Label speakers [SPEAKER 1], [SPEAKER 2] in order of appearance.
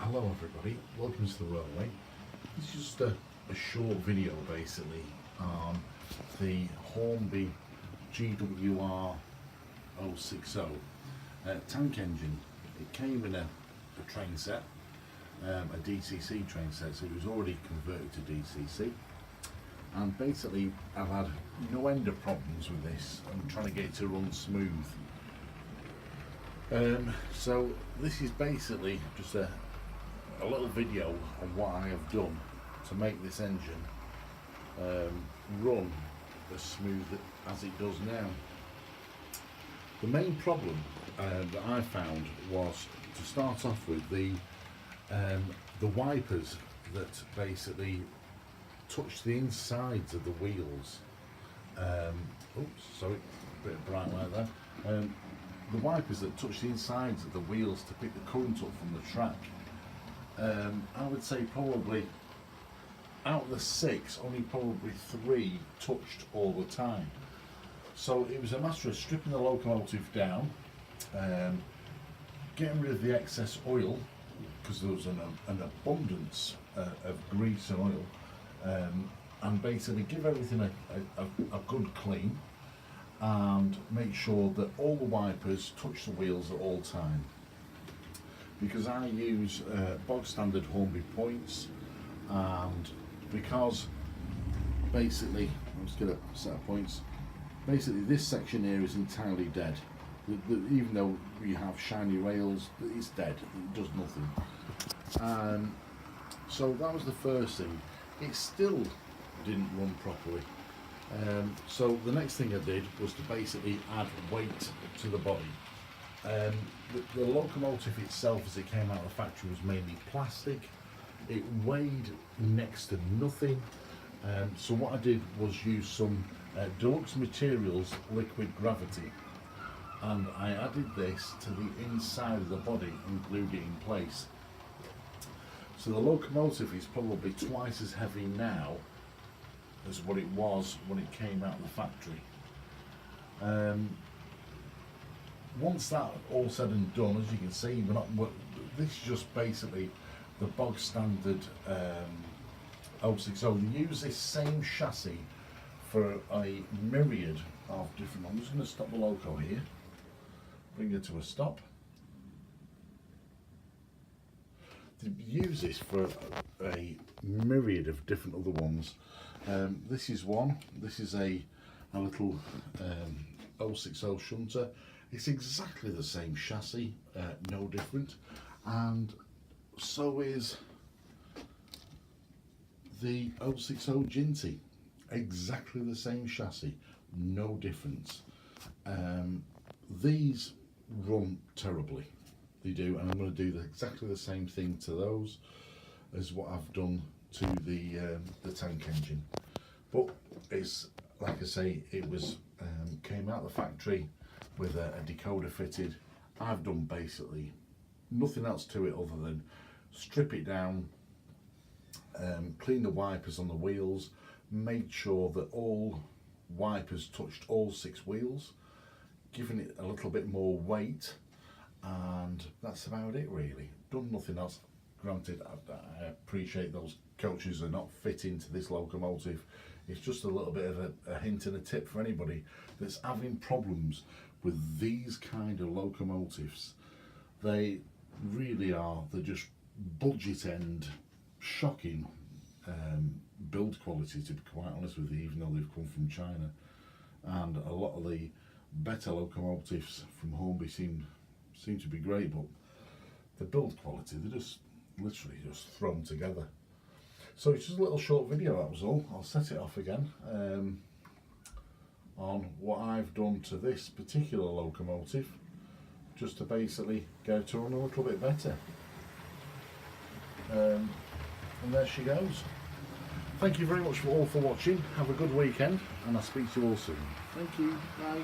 [SPEAKER 1] Hello everybody, welcome to the railway. This is just a short video basically on the Hornby GWR 060 tank engine. It came in a train set, a DCC train set, so it was already converted to DCC. And basically I've had no end of problems with this. I'm trying to get it to run smooth. So this is basically just a little video on what I have done to make this engine run as smooth as it does now. The main problem that I found was, to start off with, the wipers that basically touch the insides of the wheels. Oops, sorry, a bit bright like that. The wipers that touch the insides of the wheels to pick the current up from the track. I would say probably out of the 6, only probably 3 touched all the time. So it was a matter of stripping the locomotive down, getting rid of the excess oil, because there was an abundance of grease and oil, and basically give everything a good clean and make sure that all the wipers touch the wheels at all time. Because I use bog standard Hornby points, and because basically, I'm just going to set of points, basically this section here is entirely dead. Even though we have shiny rails, it's dead, it does nothing. So that was the first thing. It still didn't run properly. So the next thing I did was to basically add weight to the body. The locomotive itself, as it came out of the factory, was mainly plastic. It weighed next to nothing. So what I did was use some Deluxe Materials liquid gravity, and I added this to the inside of the body and glued it in place. So the locomotive is probably twice as heavy now as what it was when it came out of the factory. Once that all said and done, as you can see, this is just basically the bog standard 060. They use this same chassis for a myriad of different. I'm just going to stop the loco here, bring it to a stop. They use this for a myriad of different other ones. This is one. This is a little 060 shunter. It's exactly the same chassis, no different, and so is the 060 Ginty, exactly the same chassis, no difference. These run terribly, they do, and I'm going to do exactly the same thing to those as what I've done to the tank engine. But it's, like I say, it was came out of the factory with a decoder fitted. I've done basically nothing else to it other than strip it down, clean the wipers on the wheels, made sure that all wipers touched all 6 wheels, giving it a little bit more weight, and that's about it really. Done nothing else. Granted, I appreciate those coaches are not fit into this locomotive. It's just a little bit of a hint and a tip for anybody that's having problems with these kind of locomotives. They really are, they're just budget end, shocking build quality, to be quite honest with you, even though they've come from China. And a lot of the better locomotives from Hornby seem to be great, but the build quality, they're just literally just thrown together. So it's just a little short video, that was all. I'll set it off again on what I've done to this particular locomotive, just to basically go to run a little bit better. And there she goes. Thank you very much all for watching. Have a good weekend, and I'll speak to you all soon. Thank you. Bye.